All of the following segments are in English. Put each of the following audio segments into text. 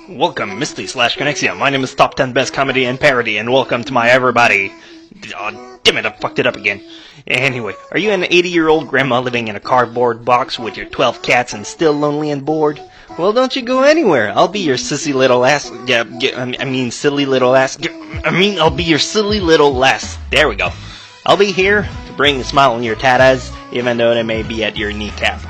Welcome, Misty/Connexia. My name is Top 10 Best Comedy and Parody, and welcome to my everybody. Oh, damn it, I fucked it up again. Anyway, are you an 80-year-old grandma living in a cardboard box with your 12 cats and still lonely and bored? Well, don't you go anywhere. I'll be your sissy little ass. Silly little ass. I'll be your silly little ass. There we go. I'll be here to bring a smile on your tatas, even though they may be at your kneecap.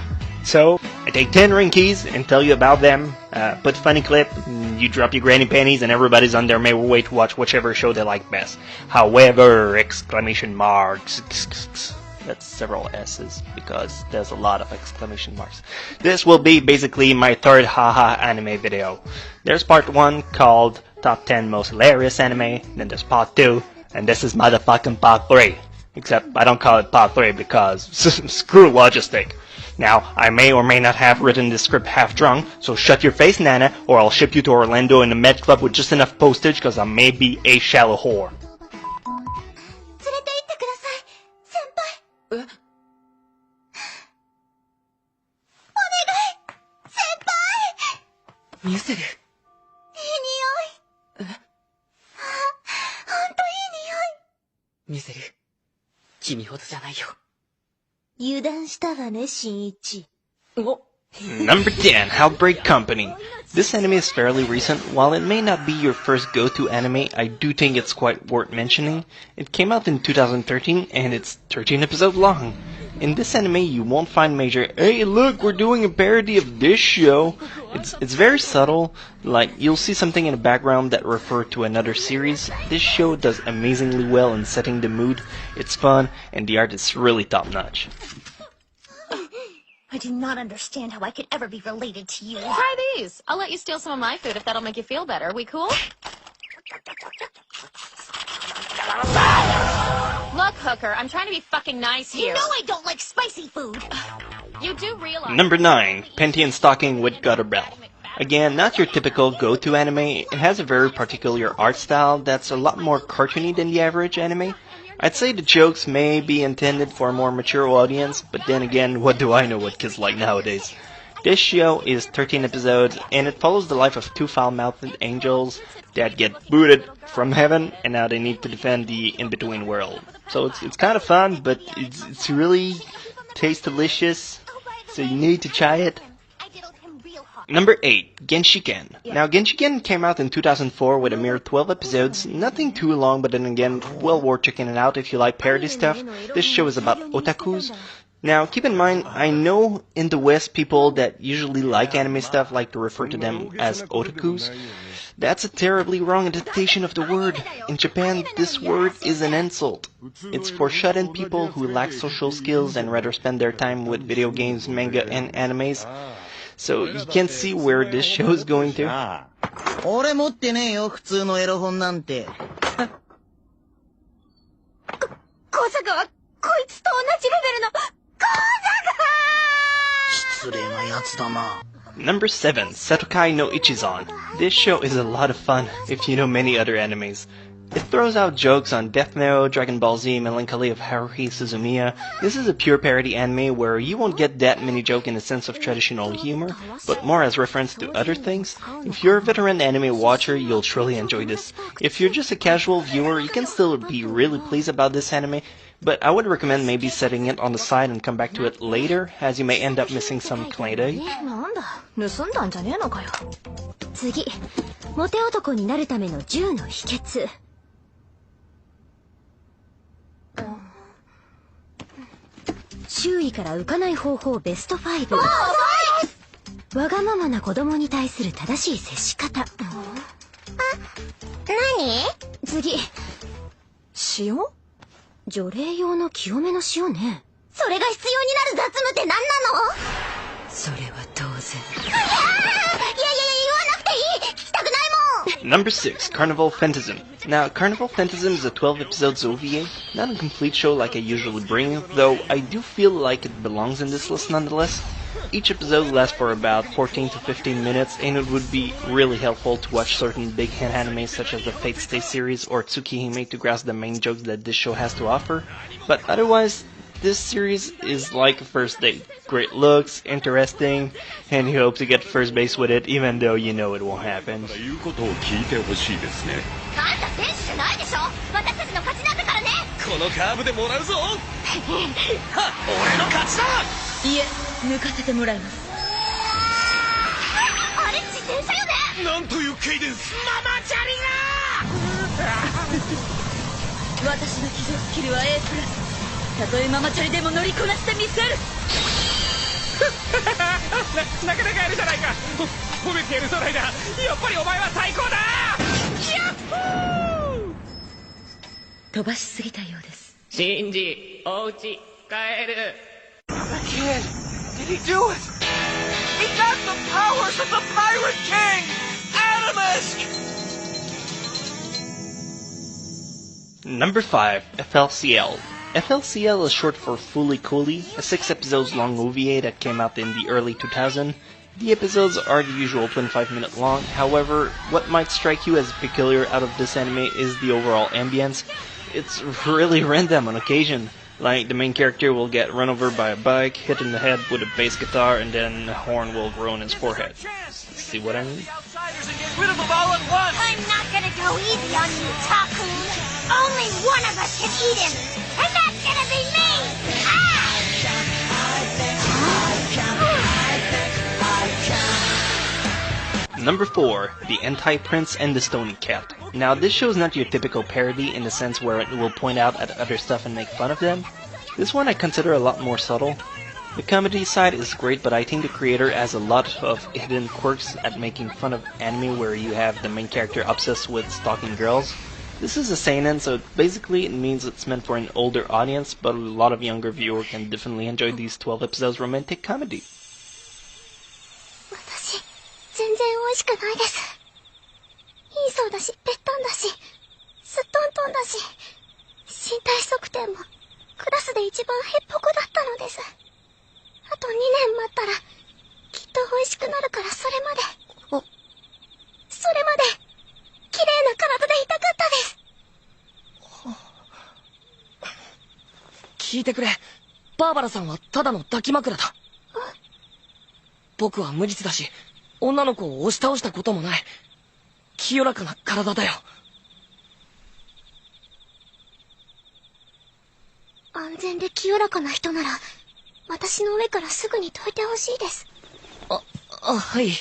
So, I take 10 ring keys and tell you about them, put funny clip, you drop your granny panties, and everybody's on their merry way to watch whichever show they like best. However, exclamation marks. That's several S's, because there's a lot of exclamation marks. This will be basically my third haha anime video. There's part 1 called Top 10 Most Hilarious Anime, then there's part 2, and this is motherfucking part 3. Except I don't call it part 3 because screw logistic. Now, I may or may not have written this script half drunk, so shut your face, Nana, or I'll ship you to Orlando in a med club with just enough postage because I may be a shallow whore. Number 10, Outbreak Company. This anime is fairly recent. While it may not be your first go-to anime, I do think it's quite worth mentioning. It came out in 2013 and it's 13 episodes long. In this anime, you won't find major, hey look, we're doing a parody of this show. It's very subtle, like you'll see something in the background that refers to another series. This show does amazingly well in setting the mood, it's fun, and the art is really top-notch. I do not understand how I could ever be related to you. Try these. I'll let you steal some of my food if that'll make you feel better. We cool? Look, hooker, I'm trying to be fucking nice here. You know I don't like spicy food. You do realize... Number 9, Panty and Stocking with Gutter Bell. Again, not your typical go-to anime. It has a very particular art style that's a lot more cartoony than the average anime. I'd say the jokes may be intended for a more mature audience, but then again, what do I know what kids like nowadays? This show is 13 episodes, and it follows the life of two foul-mouthed angels that get booted from heaven, and now they need to defend the in-between world. So it's kind of fun, but it's really tastes delicious, so you need to try it. Number 8, Genshiken. Now, Genshiken came out in 2004 with a mere 12 episodes, nothing too long, but then again, well worth checking it out if you like parody stuff. This show is about otakus. Now, keep in mind, I know in the West people that usually like anime stuff like to refer to them as otakus. That's a terribly wrong interpretation of the word. In Japan, this word is an insult. It's for shut-in people who lack social skills and rather spend their time with video games, manga, and animes. So you can see where this show is going to. Number 7, Satokai no Ichizan. This show is a lot of fun if you know many other animes. It throws out jokes on Death Note, Dragon Ball Z, Melancholy of Haruhi Suzumiya. This is a pure parody anime where you won't get that many jokes in the sense of traditional humor, but more as reference to other things. If you're a veteran anime watcher, you'll truly enjoy this. If you're just a casual viewer, you can still be really pleased about this anime, but I would recommend maybe setting it on the side and come back to it later, as you may end up missing some Claydate. 次、モテ男になるための10の秘訣。周囲から浮かない方法ベスト5。わがままな子供に対する正しい接し方。あ、何？次。塩？除霊用の清めの塩ね。それが必要になる雑務って何なの？それは当然。いや言わなくていい。聞きたくないもん。Number 6, Carnival Phantasm. Now, Carnival Phantasm is a 12 episodes OVA, not a complete show like I usually bring, though I do feel like it belongs in this list nonetheless. Each episode lasts for about 14 to 15 minutes, and it would be really helpful to watch certain big hit animes such as the Fate Stay series or Tsukihime to grasp the main jokes that this show has to offer. But otherwise, this series is like a first date. Great looks, interesting, and you hope to get first base with it even though you know it won't happen. 言うことを聞いてほしいですね。あんた選手じゃないでしょ。私たちの勝ちなんだからね。このカーブでもらうぞ。はっ、俺の勝ちだ。いえ、抜かせてもらいます。あれ自転車よね。なんというケイデンス。ママチャリ私の騎乗スキルは A+。たとえママチャリでも乗りこなしてみせる。なかなかやるじゃないか。褒めてやるソライダー。やっぱりお前は最高だ。ヤッホー。飛ばしすぎたようです。シンジ、お家帰る。Kid, did he do it? He got the powers of the Pirate King, Adamisk. Number 5, FLCL. FLCL is short for Fooly Cooly, a 6 episodes long OVA that came out in the early 2000s. The episodes are the usual 25-minute long, however, what might strike you as peculiar out of this anime is the overall ambience. It's really random on occasion. Like, the main character will get run over by a bike, hit in the head with a bass guitar, and then a horn will grow on his forehead. See what I mean? I'm not gonna go easy on you, Takun. Only one of us can eat him, and that's gonna be me! Number 4, The Anti-Prince and the Stony Cat. Now, this show is not your typical parody in the sense where it will point out at other stuff and make fun of them. This one I consider a lot more subtle. The comedy side is great, but I think the creator has a lot of hidden quirks at making fun of anime where you have the main character obsessed with stalking girls. This is a seinen, so basically it means it's meant for an older audience, but a lot of younger viewers can definitely enjoy these 12 episodes romantic comedy. 私、全然美味しくないです。貧相だし、ぺったんだし、すっとんとんだし、身体測定もクラスで一番へっぽこだったのです。あと2年待ったら、きっと美味しくなるからそれまで。それまで、綺麗な体でいたかったです。聞いてくれ。バーバラさんはただの抱き枕だ。僕は無実だし、女の子を押し倒したこともない。清らかな体だよ。安全で清らかな人なら、私の上からすぐに解いてほしいです。はい。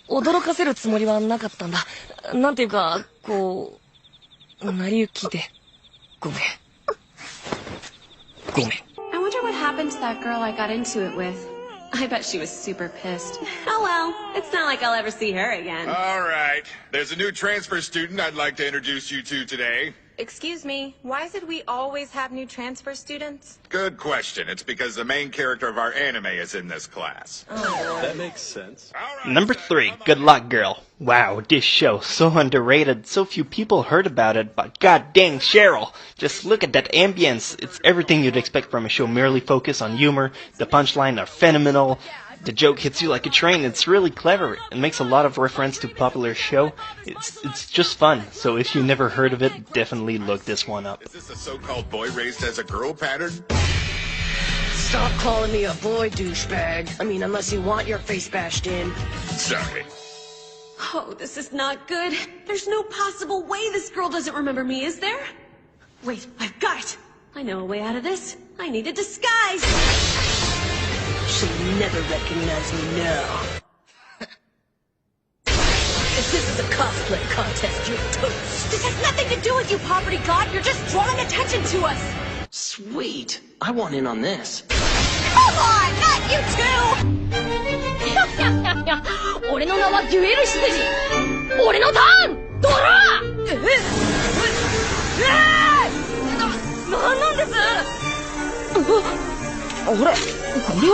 驚かせるつもりはなかったんだ。なんていうか、こう、成り行きで。ごめん。ごめん。I wonder what happened to that girl I got into it with. I bet she was super pissed. Oh well, it's not like I'll ever see her again. All right. There's a new transfer student I'd like to introduce you to today. Excuse me, why is it we always have new transfer students? Good question. It's because the main character of our anime is in this class. That makes sense. All right, Number 3, Good Luck Girl. Wow, this show, so underrated, so few people heard about it, but god dang Cheryl! Just look at that ambience, it's everything you'd expect from a show merely focused on humor, the punchline are phenomenal, the joke hits you like a train, it's really clever, it makes a lot of reference to popular show, it's just fun, so if you never heard of it, definitely look this one up. Is this a so-called boy raised as a girl pattern? Stop calling me a boy, douchebag. I mean, unless you want your face bashed in. Sorry. Oh, this is not good. There's no possible way this girl doesn't remember me, is there? Wait, I've got it. I know a way out of this. I need a disguise. She'll never recognize me now. If this is a cosplay contest, you're toast. This has nothing to do with you, poverty god. You're just drawing attention to us. Sweet. I want in on this. Come on, not you two! 俺の名はデュエル執事。俺のターンドラー。なんなんです。あれ、これは。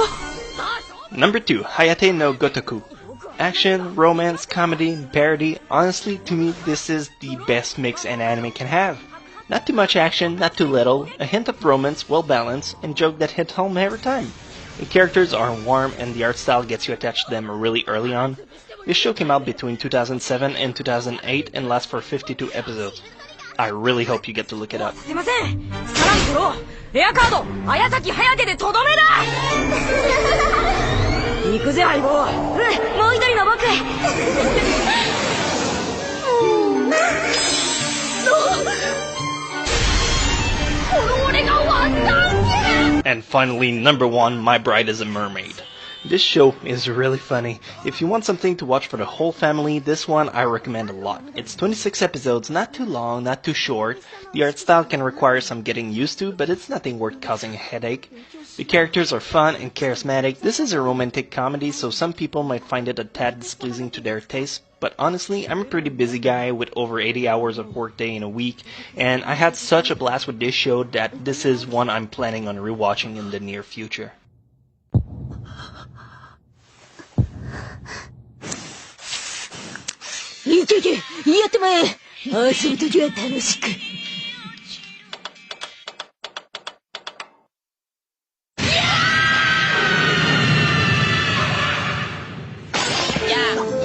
Number 2, Hayate no Gotoku. Action, romance, comedy, parody. Honestly, to me, this is the best mix an anime can have. Not too much action, not too little, a hint of romance, well balanced, and joke that hit home every time. The characters are warm and the art style gets you attached to them really early on. This show came out between 2007 and 2008 and lasts for 52 episodes. I really hope you get to look it up. すいません。ンクローエアカード綾崎颯でとどめだ行くぜ相棒もう一人の僕And finally, number 1, My Bride is a Mermaid. This show is really funny. If you want something to watch for the whole family, this one I recommend a lot. It's 26 episodes, not too long, not too short. The art style can require some getting used to, but it's nothing worth causing a headache. The characters are fun and charismatic. This is a romantic comedy, so some people might find it a tad displeasing to their taste. But honestly, I'm a pretty busy guy with over 80 hours of workday in a week, and I had such a blast with this show that this is one I'm planning on rewatching in the near future. いけいけやってまえ遊ぶときは楽しくい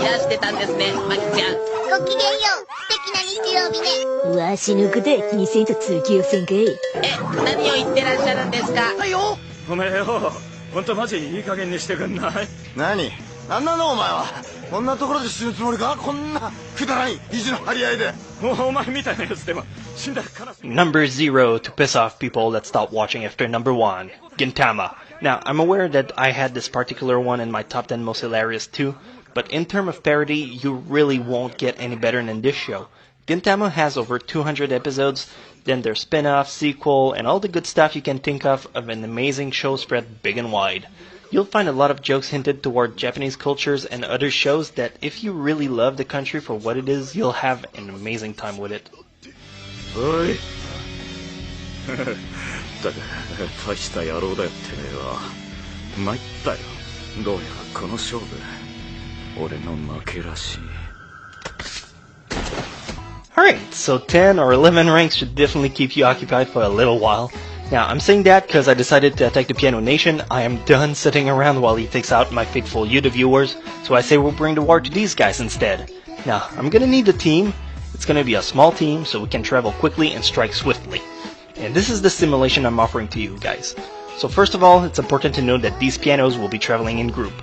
らしてたんですね、マキちゃん。ごきげんよう。素敵な日曜日ね。わしのことは気にせんと通気をせんかい。何を言ってらっしゃるんですか。はいよ。おめえよ、ほんとマジいい加減にしてくんない。何？なんなのお前は。こんなところで死ぬつもりか？こんなくだらない意地の張り合いで。お前みたいなやつでも死んだから。Number 0 to piss off people that stop watching after number 1, Gintama. Now, I'm aware that I had this particular one in my top 10 most hilarious too, but in terms of parody, you really won't get any better than this show. Gintama has over 200 episodes, then there's spin-off, sequel, and all the good stuff you can think of an amazing show spread big and wide. You'll find a lot of jokes hinted toward Japanese cultures and other shows that if you really love the country for what it is, you'll have an amazing time with it. おいだが大した野郎だよてめえは参ったよどうやらこの勝負俺の負けらしい Alright, so 10 or 11 ranks should definitely keep you occupied for a little while. Now, I'm saying that because I decided to attack the Piano Nation. I am done sitting around while he takes out my faithful Yuta viewers, so I say we'll bring the war to these guys instead. Now, I'm gonna need a team. It's gonna be a small team so we can travel quickly and strike swiftly. And this is the simulation I'm offering to you guys. So first of all, it's important to note that these pianos will be traveling in group.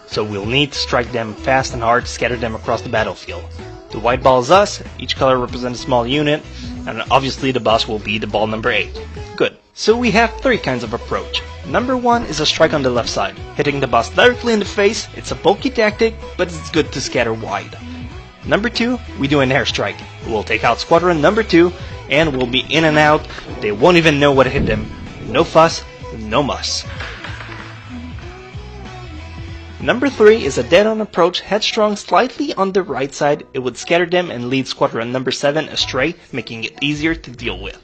So we'll need to strike them fast and hard to scatter them across the battlefield. The white ball is us, each color represents a small unit, and obviously the boss will be the ball number 8. Good. So we have 3 kinds of approach. Number 1 is a strike on the left side. Hitting the boss directly in the face, it's a bulky tactic, but it's good to scatter wide. Number 2, we do an airstrike. We'll take out squadron number 2, and we'll be in and out. They won't even know what hit them. No fuss, no muss. Number 3 is a dead-on approach, headstrong slightly on the right side. It would scatter them and lead squadron number 7 astray, making it easier to deal with.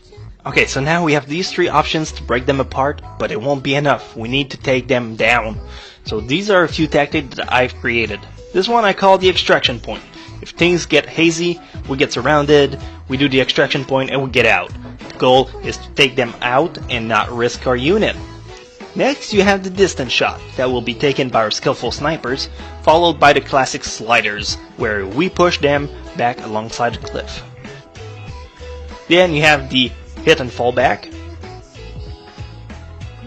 Okay, so now we have these 3 options to break them apart, but it won't be enough. We need to take them down. So these are a few tactics that I've created. This one I call the extraction point. If things get hazy, we get surrounded, we do the extraction point and we get out. The goal is to take them out and not risk our unit. Next, you have the distance shot that will be taken by our skillful snipers, followed by the classic sliders, where we push them back alongside the cliff. Then you have the hit and fall back.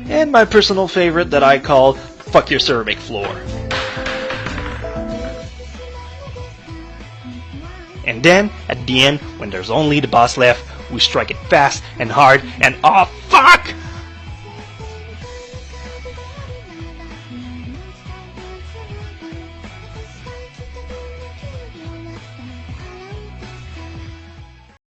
And my personal favorite that I call fuck your ceramic floor. And then, at the end, when there's only the boss left, we strike it fast and hard and off